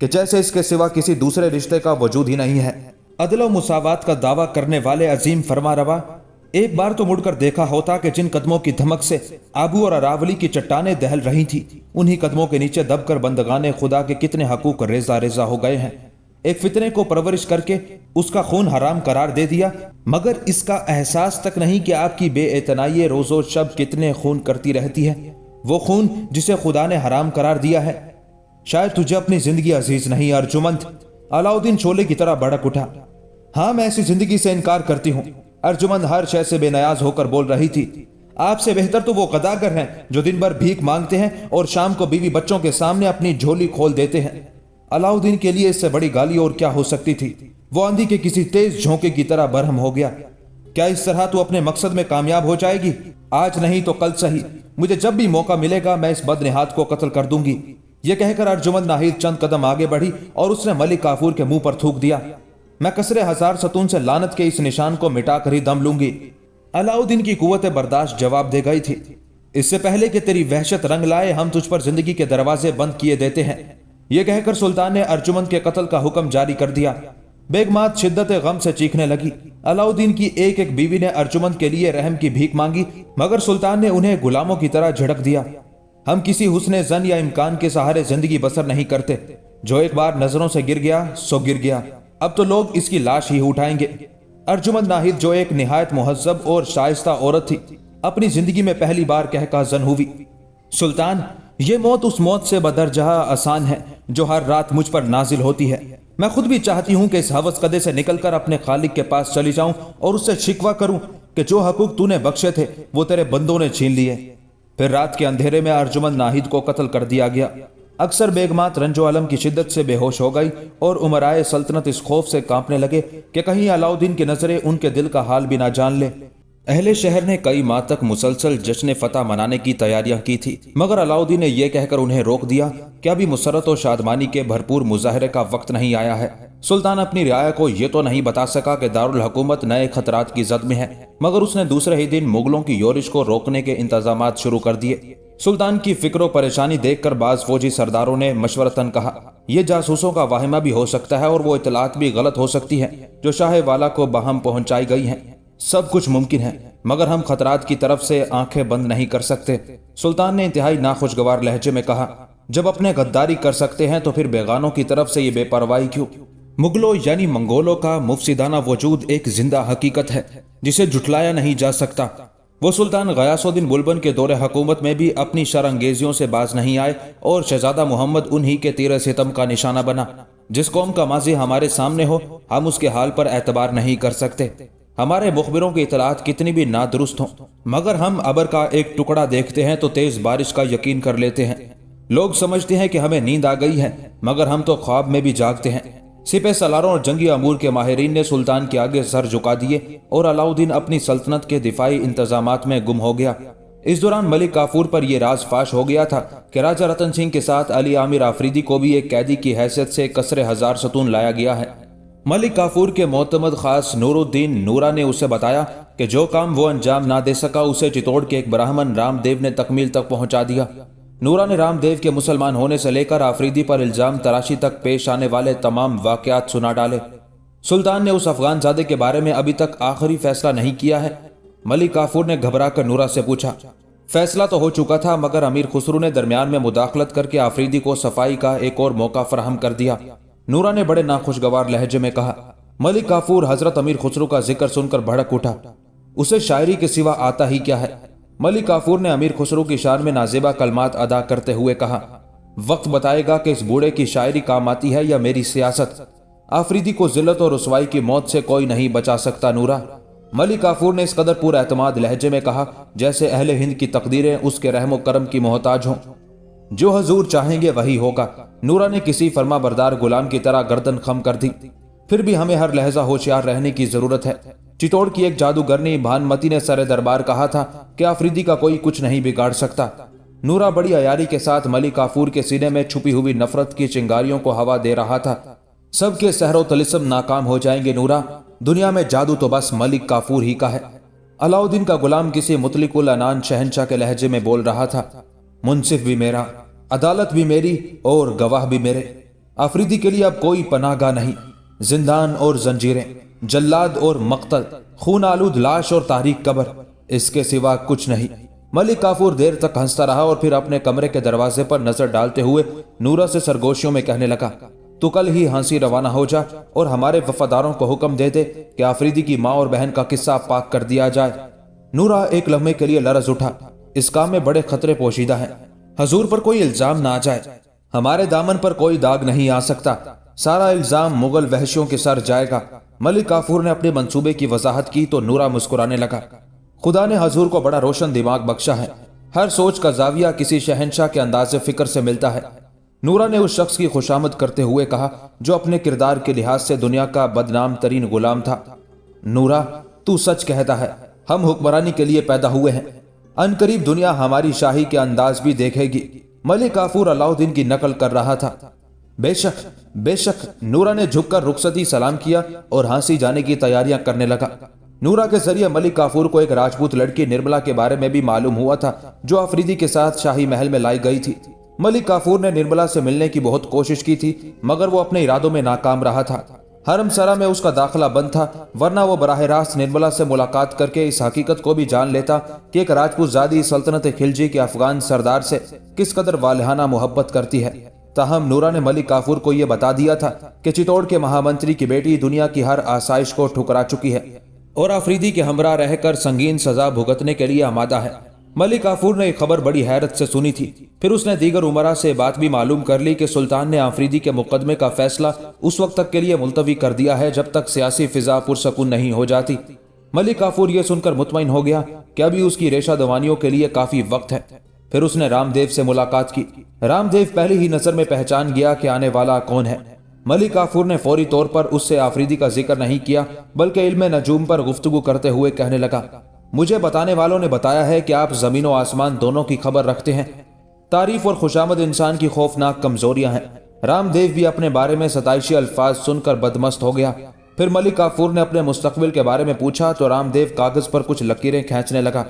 کہ جیسے اس کے سوا کسی دوسرے رشتے کا وجود ہی نہیں ہے۔ عدل و مساوات کا دعویٰ کرنے والے عظیم فرما روا، ایک بار تو مڑ کر دیکھا ہوتا کہ جن قدموں کی دھمک سے آبو اور اراولی کی چٹانیں دہل رہی تھی، انہی قدموں کے نیچے دب کر بندگان خدا کے کتنے حقوق ریزہ ریزہ ہو گئے ہیں۔ ایک فتنے کو پرورش کر کے اس کا خون حرام قرار دے دیا، مگر اس کا احساس تک نہیں کہ آپ کی بے اعتنائی روز و شب کتنے خون کرتی رہتی ہے، وہ خون جسے خدا نے حرام قرار دیا ہے۔ شاید تجھے اپنی زندگی عزیز نہیں ارجمند۔ علاؤدین شعلے کی طرح بھڑک اٹھا۔ ہاں، میں ایسی زندگی سے انکار کرتی ہوں۔ ارجمند ہر شے سے بے نیاز ہو کر بول رہی تھی۔ آپ سے بہتر تو وہ قداگر ہیں جو دن بھر بھیک مانگتے ہیں اور شام کو بیوی بچوں کے سامنے اپنی جھولی کھول دیتے ہیں۔ علاؤدین کے لیے اس سے بڑی گالی اور کیا ہو سکتی تھی؟ وہ آندھی کے کسی تیز جھونکے کی طرح برہم ہو گیا۔ کیا اس طرح تو اپنے مقصد میں کامیاب ہو جائے گی؟ آج نہیں تو کل صحیح، مجھے جب بھی موقع ملے گا میں اس بدنہاد کو قتل کر دوں گی۔ یہ کہہ کر ارجمند ناہید چند قدم آگے بڑھی اور اس نے ملک کافور کے منہ پر تھوک دیا۔ میں کسرے ہزار ستون سے لعنت کے اس نشان کو مٹا کر ہی دم لوں گی۔ علاؤدین کی قوت برداشت جواب دے گئی تھی۔ اس سے پہلے کہ تیری وحشت رنگ لائے ہم تجھ پر زندگی کے دروازے بند کیے دیتے ہیں۔ یہ کہہ کر سلطان نے ارجمند کے قتل کا حکم جاری کر دیا۔ بیگمات شدت غم سے چیخنے لگی۔ علاؤدین کی ایک ایک بیوی نے ارجمند کے لیے رحم کی بھیک مانگی، مگر سلطان نے انہیں غلاموں کی طرح جھڑک دیا۔ ہم کسی حسن زن یا امکان کے سہارے زندگی بسر نہیں کرتے، جو ایک بار نظروں سے گر گیا سو گر گیا، اب تو لوگ اس کی لاش ہی اٹھائیں گے۔ ارجمند ناہید، جو ایک نہایت مہذب اور شائستہ عورت تھی، اپنی زندگی میں پہلی بار کہہ زن ہوئی، سلطان، یہ موت اس موت سے بدرجہ آسان ہے جو ہر رات مجھ پر نازل ہوتی ہے۔ میں خود بھی چاہتی ہوں کہ اس ہوس قدے سے نکل کر اپنے خالق کے پاس چلی جاؤں اور اس سے شکوہ کروں کہ جو حقوق تو نے بخشے تھے وہ تیرے بندوں نے چھین لیے۔ پھر رات کے اندھیرے میں ارجمند ناہید کو قتل کر دیا گیا۔ اکثر بیگمات رنج و علم کی شدت سے بے ہوش ہو گئی اور امرائے سلطنت اس خوف سے کانپنے لگے کہ کہیں علاؤدین کی نظریں ان کے دل کا حال بھی نہ جان لے۔ اہل شہر نے کئی ماہ تک مسلسل جشن فتح منانے کی تیاریاں کی تھی، مگر علاؤدین نے یہ کہہ کر انہیں روک دیا کہ ابھی مسرت و شادمانی کے بھرپور مظاہرے کا وقت نہیں آیا ہے۔ سلطان اپنی رعایا کو یہ تو نہیں بتا سکا کہ دارالحکومت نئے خطرات کی زد میں ہے، مگر اس نے دوسرے ہی دن مغلوں کی یورش کو روکنے کے انتظامات شروع کر دیے۔ سلطان کی فکر و پریشانی دیکھ کر بعض فوجی سرداروں نے مشورتاً کہا، یہ جاسوسوں کا واہمہ بھی ہو سکتا ہے اور وہ اطلاعات بھی غلط ہو سکتی ہیں جو شاہ والا کو باہم پہنچائی گئی ہیں۔ سب کچھ ممکن ہے، مگر ہم خطرات کی طرف سے آنکھیں بند نہیں کر سکتے۔ سلطان نے انتہائی ناخوشگوار لہجے میں کہا، جب اپنے غداری کر سکتے ہیں تو پھر بیگانوں کی طرف سے یہ بے پرواہی کیوں؟ مغلوں یعنی منگولوں کا مفسدانہ وجود ایک زندہ حقیقت ہے جسے جھٹلایا نہیں جا سکتا۔ وہ سلطان غیاث الدین بلبن کے دور حکومت میں بھی اپنی شرانگیزیوں سے باز نہیں آئے اور شہزادہ محمد انہی کے تیر ستم کا نشانہ بنا۔ جس قوم کا ماضی ہمارے سامنے ہو ہم اس کے حال پر اعتبار نہیں کر سکتے، ہمارے مخبروں کی اطلاعات کتنی بھی نادرست ہوں، مگر ہم ابر کا ایک ٹکڑا دیکھتے ہیں تو تیز بارش کا یقین کر لیتے ہیں۔ لوگ سمجھتے ہیں کہ ہمیں نیند آ گئی ہے، مگر ہم تو خواب میں بھی جاگتے ہیں۔ سپہ سالاروں اور جنگی امور کے ماہرین نے سلطان کے آگے سر جھکا دیے اور علاؤدین اپنی سلطنت کے دفاعی انتظامات میں گم ہو گیا۔ اس دوران ملک کافور پر یہ راز فاش ہو گیا تھا کہ راجہ رتن سنگھ کے ساتھ علی عامر آفریدی کو بھی ایک قیدی کی حیثیت سے قصر ہزار ستون لایا گیا ہے۔ ملک کافور کے معتمد خاص نور الدین نورا نے اسے بتایا کہ جو کام وہ انجام نہ دے سکا اسے چتوڑ کے ایک برہمن رام دیو نے تکمیل تک پہنچا دیا۔ نورا نے رام دیو کے مسلمان ہونے سے لے کر آفریدی پر الزام تراشی تک پیش آنے والے تمام واقعات سنا ڈالے۔ سلطان نے اس افغان زادے کے بارے میں ابھی تک آخری فیصلہ نہیں کیا ہے۔ ملک کافور نے گھبرا کر نورا سے پوچھا۔ فیصلہ تو ہو چکا تھا، مگر امیر خسرو نے درمیان میں مداخلت کر کے آفریدی کو صفائی کا ایک اور موقع فراہم کر دیا۔ نورا نے بڑے ناخوشگوار لہجے میں کہا۔ ملک کافور حضرت امیر خسرو کا ذکر سن کر بھڑک اٹھا۔ اسے شاعری کے سوا آتا ہی کیا ہے؟ ملک کافور نے امیر خسرو کی شان میں نازیبا کلمات ادا کرتے ہوئے کہا، وقت بتائے گا کہ اس بوڑھے کی شاعری کام آتی ہے یا میری سیاست۔ آفریدی کو ذلت اور رسوائی کی موت سے کوئی نہیں بچا سکتا نورا۔ ملک کافور نے اس قدر پورا اعتماد لہجے میں کہا جیسے اہل ہند کی تقدیریں اس کے رحم و کرم کی محتاج ہوں۔ جو حضور چاہیں گے وہی ہوگا۔ نورا نے کسی فرما بردار غلام کی طرح گردن خم کر دی۔ پھر بھی ہمیں ہر لحظہ ہوشیار رہنے کی ضرورت ہے۔ چتوڑ کی ایک جادوگرنی بھانمتی نے سر دربار کہا تھا کہ آفریدی کا کوئی کچھ نہیں بگاڑ سکتا۔ نورا بڑی عیاری کے ساتھ ملک کافور کے سینے میں چھپی ہوئی نفرت کی چنگاریوں کو ہوا دے رہا تھا۔ سب کے سحر و طلسم ناکام ہو جائیں گے نورا، دنیا میں جادو تو بس ملک کافور ہی کا ہے۔ علاؤدین کا غلام کسی مطلق العنان شہنشاہ کے لہجے میں بول رہا تھا، منصف بھی میرا، عدالت بھی میری اور گواہ بھی میرے۔ آفریدی کے لیے اب کوئی پناہ گاہ نہیں، زندان اور زنجیریں، جلاد اور مقتل، خون آلود لاش اور تاریک قبر، اس کے سوا کچھ نہیں۔ ملک کافور دیر تک ہنستا رہا اور پھر اپنے کمرے کے دروازے پر نظر ڈالتے ہوئے نورا سے سرگوشیوں میں کہنے لگا، تو کل ہی ہانسی روانہ ہو جا اور ہمارے وفاداروں کو حکم دے دے کہ آفریدی کی ماں اور بہن کا قصہ پاک کر دیا جائے۔ نورا ایک لمحے کے لیے لرز اٹھا، اس کام میں بڑے خطرے پوشیدہ ہیں، حضور پر کوئی الزام نہ آ جائے، ہمارے دامن پر کوئی داغ نہیں آ سکتا، سارا الزام مغل وحشیوں کے سر جائے گا۔ ملک کافور نے اپنے منصوبے کی وضاحت کی تو نورا مسکرانے لگا، خدا نے حضور کو بڑا روشن دماغ بخشا ہے، ہر سوچ کا زاویہ کسی شہنشاہ کے انداز فکر سے ملتا ہے۔ نورا نے اس شخص کی خوشامد کرتے ہوئے کہا جو اپنے کردار کے لحاظ سے دنیا کا بدنام ترین غلام تھا، نورا تو سچ کہتا ہے، ہم حکمرانی کے لیے پیدا ہوئے ہیں، ان قریب دنیا ہماری شاہی کے انداز بھی دیکھے گی۔ ملک کافور علاؤدین کی نقل کر رہا تھا۔ بے شک بے شک، نورا نے جھک کر رخصتی سلام کیا اور ہانسی جانے کی تیاریاں کرنے لگا۔ نورا کے ذریعے ملک کافور کو ایک راجپوت لڑکی نرملا کے بارے میں بھی معلوم ہوا تھا جو آفریدی کے ساتھ شاہی محل میں لائی گئی تھی۔ ملک کافور نے نرملا سے ملنے کی بہت کوشش کی تھی مگر وہ اپنے ارادوں میں ناکام رہا تھا۔ حرم سرا میں اس کا داخلہ بند تھا، ورنہ وہ براہ راست نرملا سے ملاقات کر کے اس حقیقت کو بھی جان لیتا کہ ایک راجپوت زادی سلطنت خلجی کے افغان سردار سے کس قدر والہانہ محبت کرتی ہے۔ تاہم نورا نے ملک کافور کو یہ بتا دیا تھا کہ چتوڑ کے مہامنتری کی بیٹی دنیا کی ہر آسائش کو ٹھکرا چکی ہے اور آفریدی کے ہمراہ رہ کر سنگین سزا بھگتنے کے لیے آمادہ ہے۔ ملک کافور نے یہ خبر بڑی حیرت سے سنی تھی۔ پھر اس نے دیگر امراء سے بات بھی معلوم کر لی کہ سلطان نے آفریدی کے مقدمے کا فیصلہ اس وقت تک کے لیے ملتوی کر دیا ہے جب تک سیاسی فضا پرسکون نہیں ہو جاتی۔ ملک کافور یہ سن کر مطمئن ہو گیا کہ ابھی اس کی ریشہ دوانیوں کے لیے کافی وقت ہے۔ پھر اس نے رام دیو سے ملاقات کی۔ رام دیو پہلی ہی نظر میں پہچان گیا کہ آنے والا کون ہے۔ ملک کافور نے فوری طور پر اس سے آفریدی کا ذکر نہیں کیا بلکہ علم نجوم پر گفتگو کرتے ہوئے کہنے لگا، مجھے بتانے والوں نے بتایا ہے کہ آپ زمین و آسمان دونوں کی خبر رکھتے ہیں۔ تعریف اور خوشامد انسان کی خوفناک کمزوریاں ہیں۔ رام دیو بھی اپنے بارے میں ستائشی الفاظ سن کر بدمست ہو گیا۔ پھر ملک کافور نے اپنے مستقبل کے بارے میں پوچھا تو رام دیو کاغذ پر کچھ لکیریں کھینچنے لگا۔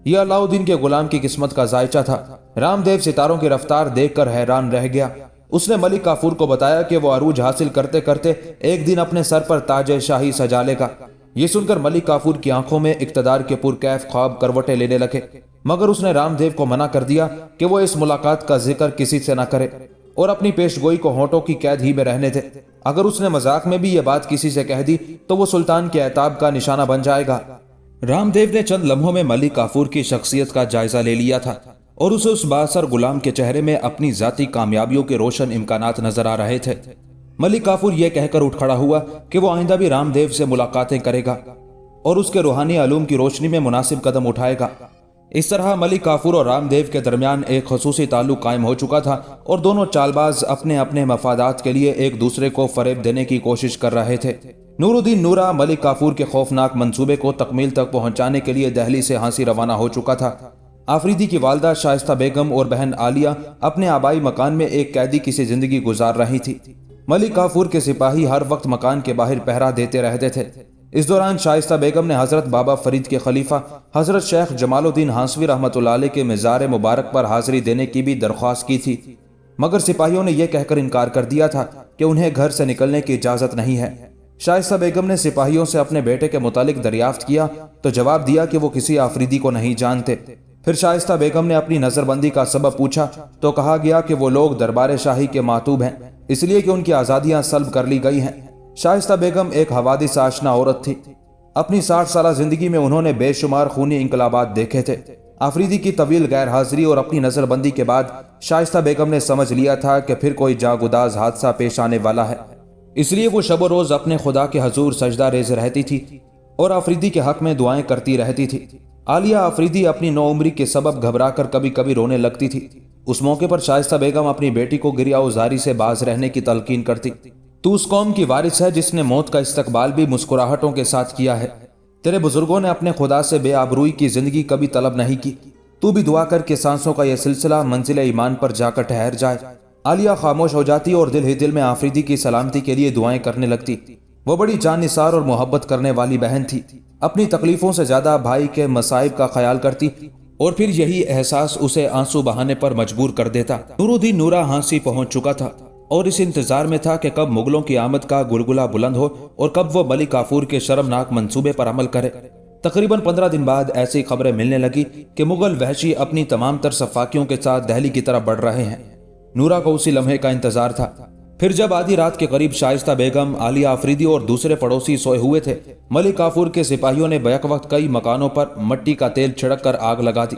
یہ علاؤدین کے غلام کی قسمت کا ذائچہ تھا۔ رام دیو ستاروں کی رفتار دیکھ کر حیران رہ گیا۔ اس نے ملک کافور کو بتایا کہ وہ عروج حاصل کرتے کرتے ایک دن اپنے سر پر تاج شاہی سجا لے گا۔ یہ سن کر ملک کافور کی آنکھوں میں اقتدار کے پرکیف خواب کروٹیں لینے لگے، مگر اس نے رام دیو کو منع کر دیا کہ وہ اس ملاقات کا ذکر کسی سے نہ کرے اور اپنی پیش گوئی کو ہونٹوں کی قید ہی میں رہنے دے۔ اگر اس نے مذاق میں بھی یہ بات کسی سے کہہ دی تو وہ سلطان کے عتاب کا نشانہ بن جائے گا۔ رام دیو نے چند لمحوں میں ملک کافور کی شخصیت کا جائزہ لے لیا تھا اور اسے اس بااثر غلام کے چہرے میں اپنی ذاتی کامیابیوں کے روشن امکانات نظر آ رہے تھے۔ ملک کافور یہ کہہ کر اٹھ کھڑا ہوا کہ وہ آئندہ بھی رام دیو سے ملاقاتیں کرے گا اور اس کے روحانی علوم کی روشنی میں مناسب قدم اٹھائے گا۔ اس طرح ملک کافور اور رام دیو کے درمیان ایک خصوصی تعلق قائم ہو چکا تھا اور دونوں چالباز اپنے اپنے مفادات کے لیے ایک دوسرے کو فریب دینے کی کوشش کر رہے تھے۔ نور الدین نورا ملک کافور کے خوفناک منصوبے کو تکمیل تک پہنچانے کے لیے دہلی سے ہانسی روانہ ہو چکا تھا۔ آفریدی کی والدہ شائستہ بیگم اور بہن عالیہ اپنے آبائی مکان میں ایک قیدی کی سی زندگی گزار رہی تھی۔ ملک کافور کے سپاہی ہر وقت مکان کے باہر پہرا دیتے رہتے تھے۔ اس دوران شائستہ بیگم نے حضرت بابا فرید کے خلیفہ حضرت شیخ جمال الدین ہانسوی رحمۃ اللہ علیہ کے مزار مبارک پر حاضری دینے کی بھی درخواست کی تھی، مگر سپاہیوں نے یہ کہہ کر انکار کر دیا تھا کہ انہیں گھر سے نکلنے کی اجازت نہیں ہے۔ شائستہ بیگم نے سپاہیوں سے اپنے بیٹے کے متعلق دریافت کیا تو جواب دیا کہ وہ کسی آفریدی کو نہیں جانتے۔ پھر شائستہ بیگم نے اپنی نظر بندی کا سبب پوچھا تو کہا گیا کہ وہ لوگ دربار شاہی کے ماتوب ہیں، اس لیے کہ ان کی آزادیاں سلب کر لی گئی ہیں۔ شائستہ بیگم ایک حوادث آشنا عورت تھی۔ اپنی 60 سالہ زندگی میں انہوں نے بے شمار خونی انقلابات دیکھے تھے۔ آفریدی کی طویل غیر حاضری اور اپنی نظر بندی کے بعد شائستہ بیگم نے سمجھ لیا تھا کہ پھر کوئی جاگداز حادثہ پیش آنے والا ہے، اس لیے وہ شب و روز اپنے خدا کے حضور سجدہ ریز رہتی تھی اور آفریدی کے حق میں دعائیں کرتی رہتی تھی۔ عالیہ آفریدی اپنی نوعمری کے سبب گھبرا کر کبھی کبھی رونے لگتی تھی۔ اس موقع پر شائستہ بیگم اپنی بیٹی کو گریہ و زاری سے باز رہنے کی تلقین کرتی تو اس قوم کی وارث ہے جس نے موت کا استقبال بھی مسکراہٹوں کے ساتھ کیا ہے۔ تیرے بزرگوں نے اپنے خدا سے بے آبروئی کی زندگی کبھی طلب نہیں کی۔ تو بھی دعا کر کے سانسوں کا یہ سلسلہ منزل ایمان پر جا کر ٹھہر جائے۔ عالیہ خاموش ہو جاتی اور دل ہی دل میں آفریدی کی سلامتی کے لیے دعائیں کرنے لگتی۔ وہ بڑی جان نثار اور محبت کرنے والی بہن تھی۔ اپنی تکلیفوں سے زیادہ بھائی کے مصائب کا خیال کرتی اور پھر یہی احساس اسے آنسو بہانے پر مجبور کر دیتا۔ نور الدین نورا ہانسی پہنچ چکا تھا اور اس انتظار میں تھا کہ کب مغلوں کی آمد کا گلگلہ بلند ہو اور کب وہ ملک کافور کے شرمناک منصوبے پر عمل کرے۔ تقریباً 15 دن بعد ایسی خبریں ملنے لگی کہ مغل وحشی اپنی تمام تر صفاقیوں کے ساتھ دہلی کی طرف بڑھ رہے ہیں۔ نورا کو اسی لمحے کا انتظار تھا۔ پھر جب آدھی رات کے قریب شائستہ بیگم، عالیہ آفریدی اور دوسرے پڑوسی سوئے ہوئے تھے، ملک کافور کے سپاہیوں نے بیک وقت کئی مکانوں پر مٹی کا تیل چھڑک کر آگ لگا دی۔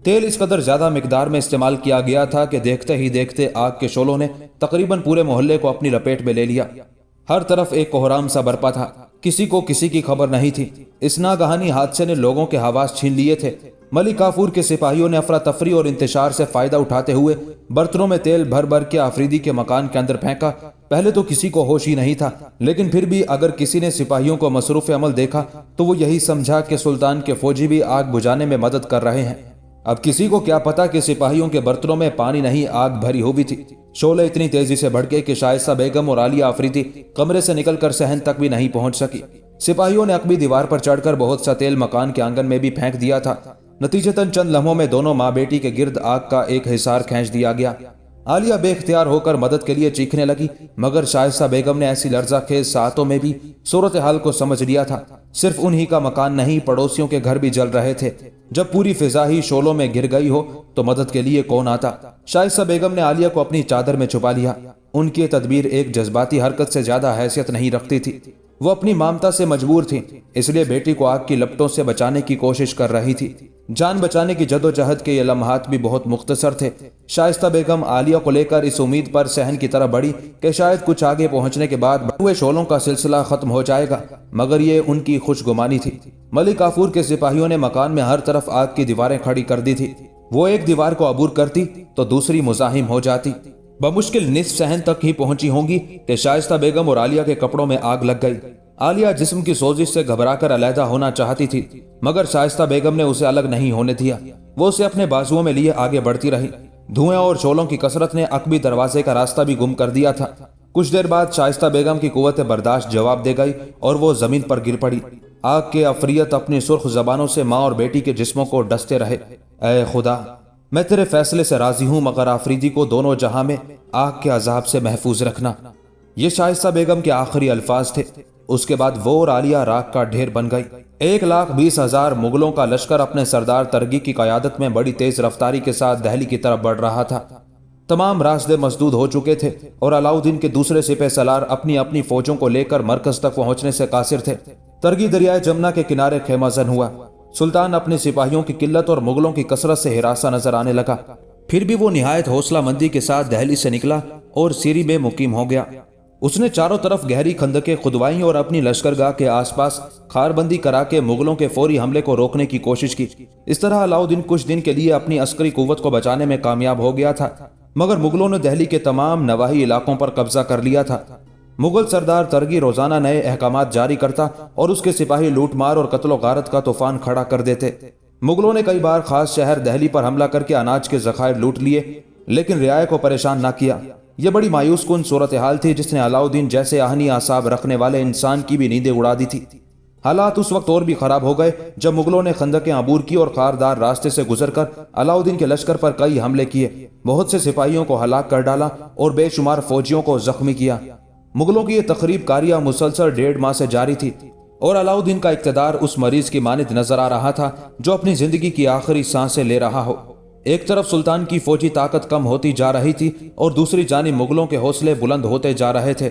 تیل اس قدر زیادہ مقدار میں استعمال کیا گیا تھا کہ دیکھتے ہی دیکھتے آگ کے شعلوں نے تقریباً پورے محلے کو اپنی لپیٹ میں لے لیا۔ ہر طرف ایک کوہرام سا برپا تھا، کسی کو کسی کی خبر نہیں تھی۔ اس ناگہانی حادثے نے لوگوں کے حواس چھین لیے تھے۔ ملک کافور کے سپاہیوں نے افراتفری اور انتشار سے فائدہ اٹھاتے ہوئے برتنوں میں تیل بھر بھر کے آفریدی کے مکان کے اندر پھینکا۔ پہلے تو کسی کو ہوش ہی نہیں تھا، لیکن پھر بھی اگر کسی نے سپاہیوں کو مصروف عمل دیکھا تو وہ یہی سمجھا کہ سلطان کے فوجی بھی آگ بجھانے میں مدد کر رہے ہیں۔ اب کسی کو کیا پتا کہ سپاہیوں کے برتنوں میں پانی نہیں، آگ بھری ہوئی تھی۔ شعلے اتنی تیزی سے بڑھ گئے کہ شائستہ بیگم اور عالیہ آفریدی کمرے سے نکل کر صحن تک بھی نہیں پہنچ سکی۔ سپاہیوں نے عقبی دیوار پر چڑھ کر بہت سا تیل مکان کے آنگن میں بھی پھینک دیا تھا۔ نتیجتاً چند لمحوں میں دونوں ماں بیٹی کے گرد آگ کا ایک حصار کھینچ دیا گیا۔ عالیہ بے اختیار ہو کر مدد کے لیے چیخنے لگی، مگر شائستہ بیگم نے ایسی لرزہ خیز ساعتوں میں بھی صورتحال کو سمجھ لیا تھا۔ صرف انہی کا مکان نہیں، پڑوسیوں کے گھر بھی جل رہے تھے۔ جب پوری فضا ہی شعلوں میں گر گئی ہو تو مدد کے لیے کون آتا؟ شائستہ بیگم نے عالیہ کو اپنی چادر میں چھپا لیا۔ ان کی تدبیر ایک جذباتی حرکت سے زیادہ حیثیت نہیں رکھتی تھی۔ وہ اپنی مامتا سے مجبور تھی، اس لیے بیٹی کو آگ کی لپٹوں سے بچانے کی کوشش کر رہی تھی۔ جان بچانے کی جدوجہد کے یہ لمحات بھی بہت مختصر تھے۔ شائستہ بیگم عالیہ کو لے کر اس امید پر صحن کی طرف بڑھی کہ شاید کچھ آگے پہنچنے کے بعد بڑھے شعلوں کا سلسلہ ختم ہو جائے گا، مگر یہ ان کی خوش گمانی تھی۔ ملک کافور کے سپاہیوں نے مکان میں ہر طرف آگ کی دیواریں کھڑی کر دی تھی۔ وہ ایک دیوار کو عبور کرتی تو دوسری مزاحم ہو جاتی۔ بمشکل نصف صحن تک ہی پہنچی ہوں گی کہ شائستہ بیگم اور عالیہ کے کپڑوں میں آگ لگ گئی۔ عالیہ جسم کی سوزش سے گھبرا کر علیحدہ ہونا چاہتی تھی، مگر شائستہ بیگم نے اسے الگ نہیں ہونے دیا۔ وہ اسے اپنے بازوؤں میں لیے آگے بڑھتی رہی۔ دھوئیں اور شعلوں کی کثرت نے عقبی دروازے کا راستہ بھی گم کر دیا تھا۔ کچھ دیر بعد شائستہ بیگم کی قوت برداشت جواب دے گئی اور وہ زمین پر گر پڑی۔ آگ کے عفریت اپنی سرخ زبانوں سے ماں اور بیٹی کے جسموں کو ڈستے رہے۔ اے خدا، میں تیرے فیصلے سے راضی ہوں، مگر آفریدی کو دونوں جہاں میں آگ کے عذاب سے محفوظ رکھنا۔ یہ شائستہ بیگم کے آخری الفاظ تھے۔ اس کے بعد وہ اور عالیہ راکھ کا ڈھیر بن گئی۔ 1,20,000 مغلوں کا لشکر اپنے سردار ترگی کی قیادت میں بڑی تیز رفتاری کے ساتھ دہلی کی طرف بڑھ رہا تھا۔ تمام راستے مسدود ہو چکے تھے اور علاؤدین کے دوسرے سپہ سالار اپنی اپنی فوجوں کو لے کر مرکز تک پہنچنے سے قاصر تھے۔ ترگی دریائے جمنا کے کنارے خیمہ زن ہوا۔ سلطان اپنے سپاہیوں کی قلت اور مغلوں کی کثرت سے ہراساں نظر آنے لگا۔ پھر بھی وہ نہایت حوصلہ مندی کے ساتھ دہلی سے نکلا اور سیری میں مقیم ہو گیا۔ اس نے چاروں طرف گہری خندقیں کھدوائیں اور اپنی لشکرگاہ کے آس پاس خار بندی کرا کے مغلوں کے فوری حملے کو روکنے کی کوشش کی۔ اس طرح علاؤدین کچھ دن کے لیے اپنی عسکری قوت کو بچانے میں کامیاب ہو گیا تھا، مگر مغلوں نے دہلی کے تمام نواحی علاقوں پر قبضہ کر لیا تھا۔ مغل سردار ترگی روزانہ نئے احکامات جاری کرتا اور اس کے سپاہی لوٹ مار اور قتل و غارت کا طوفان کھڑا کر دیتے۔ مغلوں نے کئی بار خاص شہر دہلی پر حملہ کر کے اناج کے ذخائر لوٹ لیے، لیکن رعایا کو پریشان نہ کیا۔ یہ بڑی مایوس کن صورتحال تھی جس نے علاؤدین جیسے آہنی اعصاب رکھنے والے انسان کی بھی نیندیں اڑا دی تھی۔ حالات اس وقت اور بھی خراب ہو گئے جب مغلوں نے خندقیں عبور کی اور خاردار راستے سے گزر کر علاؤدین کے لشکر پر کئی حملے کیے، بہت سے سپاہیوں کو ہلاک کر ڈالا اور بے شمار فوجیوں کو زخمی کیا۔ مغلوں کی یہ تخریب کاریاں مسلسل 1.5 ماہ سے جاری تھی اور علاؤدین کا اقتدار اس مریض کی مانند نظر آ رہا تھا جو اپنی زندگی کی آخری سانسیں لے رہا ہو۔ ایک طرف سلطان کی فوجی طاقت کم ہوتی جا رہی تھی اور دوسری جانب مغلوں کے حوصلے بلند ہوتے جا رہے تھے۔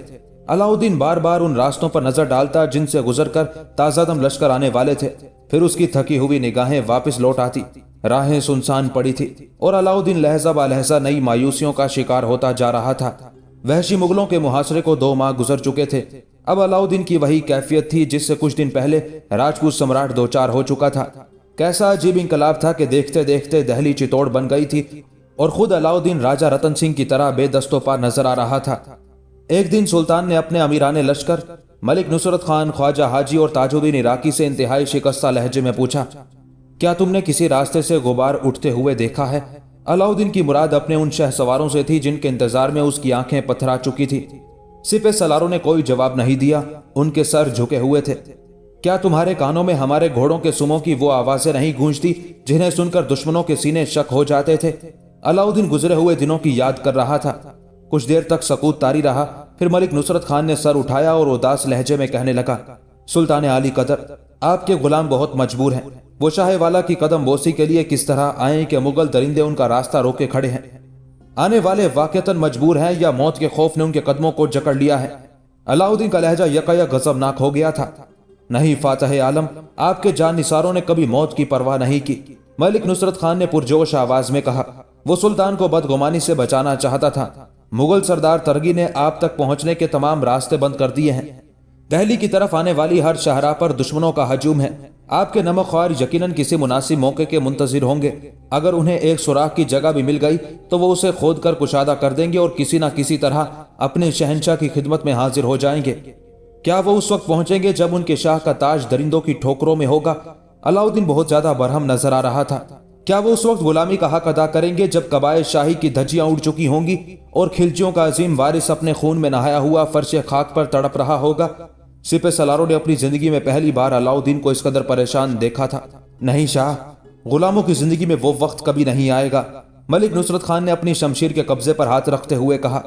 علاؤدین بار بار ان راستوں پر نظر ڈالتا جن سے گزر کر تازہ دم لشکر آنے والے تھے، پھر اس کی تھکی ہوئی نگاہیں واپس لوٹ آتی۔ راہیں سنسان پڑی تھی اور علاؤدین لہجہ با لہجہ نئی مایوسیوں کا شکار ہوتا جا رہا تھا۔ وحشی مغلوں کے محاصرے کو 2 ماہ گزر چکے تھے۔ اب علاؤدین کی وہی کیفیت تھی جس سے کچھ دن پہلے راجپوت سمراٹ دوچار ہو چکا تھا۔ کیسا عجیب انقلاب تھا کہ دیکھتے دیکھتے دہلی چتوڑ بن گئی تھی اور خود علاؤدین راجہ رتن سنگھ کی طرح بے دست و پا نظر آ رہا تھا۔ ایک دن سلطان نے اپنے امیران لشکر ملک نصرت خان، خواجہ حاجی اور تاج الدین عراقی سے انتہائی شکستہ لہجے میں پوچھا، کیا تم نے کسی راستے سے غبار اٹھتے ہوئے دیکھا ہے؟ علاؤدین کی مراد اپنے ان شہ سواروں سے تھی جن کے انتظار میں اس کی آنکھیں پتھرا چکی تھی۔ سپہ سالاروں نے کوئی جواب نہیں دیا، ان کے سر جھکے ہوئے تھے۔ کیا تمہارے کانوں میں ہمارے گھوڑوں کے سموں کی وہ آوازیں نہیں گونجتی جنہیں سن کر دشمنوں کے سینے شک ہو جاتے تھے؟ علاؤدین گزرے ہوئے دنوں کی یاد کر رہا تھا۔ کچھ دیر تک سکوت طاری رہا، پھر ملک نصرت خان نے سر اٹھایا اور اداس لہجے میں کہنے لگا، سلطان عالی قدر، آپ کے غلام بہت مجبور ہیں۔ وہ شاہ والا کی قدم بوسی کے لیے کس طرح آئیں کہ مغل درندے ان کا راستہ روکے کھڑے ہیں؟ آنے والے واقعتاً مجبور ہیں یا موت کے خوف نے ان کے قدموں کو جکڑ لیا ہے؟ علاؤدین کا لہجہ یکایک غضبناک ہو گیا تھا۔ نہیں فاتح عالم، آپ کے جان نثاروں نے کبھی موت کی پرواہ نہیں کی، ملک نصرت خان نے پرجوش آواز میں کہا۔ وہ سلطان کو بدگمانی سے بچانا چاہتا تھا۔ مغل سردار ترگی نے آپ تک پہنچنے کے تمام راستے بند کر دیے ہیں۔ دہلی کی طرف آنے والی ہر شاہراہ پر دشمنوں کا ہجوم ہے۔ آپ کے نمک خوار یقیناً کسی مناسب موقع کے منتظر ہوں گے۔ اگر انہیں ایک سوراخ کی جگہ بھی مل گئی تو وہ اسے کھود کر کشادہ کر دیں گے اور کسی نہ کسی طرح اپنے شہنشاہ کی خدمت میں حاضر ہو جائیں گے۔ کیا وہ اس وقت پہنچیں گے جب ان کے شاہ کا تاج درندوں کی ٹھوکروں میں ہوگا؟ علاؤدین بہت زیادہ برہم نظر آ رہا تھا۔ کیا وہ اس وقت غلامی کا حق ادا کریں گے جب قبائل شاہی کی دھجیاں اڑ چکی ہوں گی اور خلجیوں کا عظیم وارث اپنے خون میں نہایا ہوا فرش خاک پر تڑپ رہا ہوگا؟ سپہ سالاروں نے اپنی زندگی میں پہلی بار علاؤدین کو اس قدر پریشان دیکھا تھا۔ نہیں شاہ، غلاموں کی زندگی میں وہ وقت کبھی نہیں آئے گا، ملک نصرت خان نے اپنی شمشیر کے قبضے پر ہاتھ رکھتے ہوئے کہا۔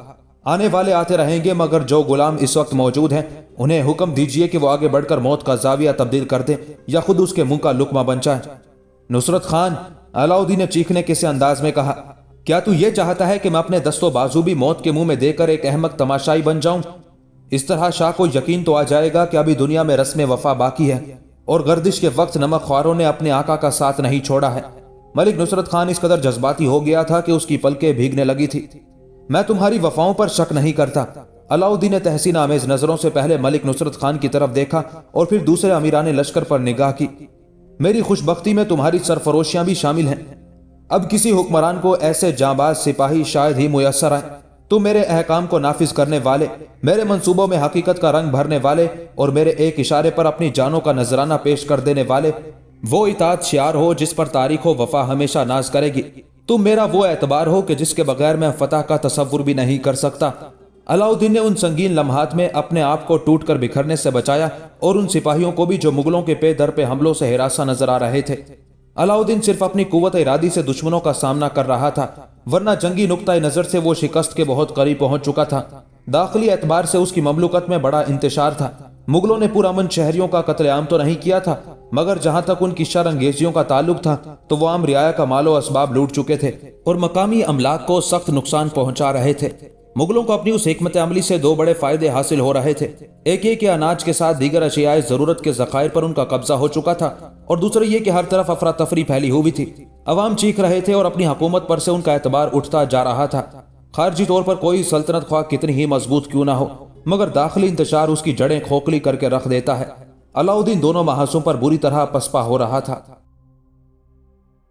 آنے والے آتے رہیں گے، مگر جو غلام اس وقت موجود ہیں انہیں حکم دیجئے کہ وہ آگے بڑھ کر موت کا زاویہ تبدیل کر دیں یا خود اس کے منہ کا لقمہ بن جائیں۔ نصرت خان، علاؤدین نے چیخنے کے سے انداز میں کہا، کیا تو یہ چاہتا ہے کہ میں اپنے دست و بازو بھی موت کے منہ میں دے کر ایک احمق تماشائی بن جاؤں؟ اس طرح شاہ کو یقین تو آ جائے گا کہ ابھی دنیا میں رسم وفا باقی ہے اور گردش کے وقت نمک خواروں نے اپنے آقا کا ساتھ نہیں چھوڑا ہے۔ ملک نصرت خان اس قدر جذباتی ہو گیا تھا کہ اس کی پلکیں بھیگنے لگی تھی۔ میں تمہاری وفاؤں پر شک نہیں کرتا۔ علاؤدین نے تحسین آمیز نظروں سے پہلے ملک نصرت خان کی طرف دیکھا اور پھر دوسرے امیران لشکر پر نگاہ کی۔ میری خوش بختی میں تمہاری سرفروشیاں بھی شامل ہیں۔ اب کسی حکمران کو ایسے جانباز سپاہی شاید ہی میسر آئے۔ تم میرے احکام کو نافذ کرنے والے، میرے منصوبوں میں حقیقت کا رنگ بھرنے والے اور میرے ایک اشارے پر اپنی جانوں کا نذرانہ پیش کر دینے والے، وہ اطاعت شعار ہو جس پر تاریخ و وفا ہمیشہ ناز کرے گی۔ تم میرا وہ اعتبار ہو کہ جس کے بغیر میں فتح کا تصور بھی نہیں کر سکتا۔ علاؤدین نے ان سنگین لمحات میں اپنے آپ کو ٹوٹ کر بکھرنے سے بچایا اور ان سپاہیوں کو بھی جو مغلوں کے پے در پہ حملوں سے ہراساں نظر آ رہے تھے۔ علاؤدین صرف اپنی قوت ارادی سے دشمنوں کا سامنا کر رہا تھا، ورنہ جنگی نقطہ نظر سے وہ شکست کے بہت قریب پہنچ چکا تھا۔ داخلی اعتبار سے اس کی مملکت میں بڑا انتشار تھا۔ مغلوں نے پرامن شہریوں کا قتل عام تو نہیں کیا تھا، مگر جہاں تک ان کی شر انگیزیوں کا تعلق تھا تو وہ عام رعایا کا مال و اسباب لوٹ چکے تھے اور مقامی املاک کو سخت نقصان پہنچا رہے تھے۔ مغلوں کو اپنی اس حکمت عملی سے دو بڑے فائدے حاصل ہو رہے تھے۔ ایک یہ کہ اناج کے ساتھ دیگر اشیاء ضرورت کے ذخائر پر ان کا قبضہ ہو چکا تھا، اور دوسرا یہ کہ ہر طرف افراتفری پھیلی ہوئی تھی۔ عوام چیخ رہے تھے اور اپنی حکومت پر سے ان کا اعتبار اٹھتا جا رہا تھا۔ خارجی طور پر کوئی سلطنت خواہ کتنی ہی مضبوط کیوں نہ ہو، مگر داخلی انتشار اس کی جڑیں کھوکھلی کر کے رکھ دیتا ہے۔ علاؤدین دونوں محاذوں پر بری طرح پسپا ہو رہا تھا۔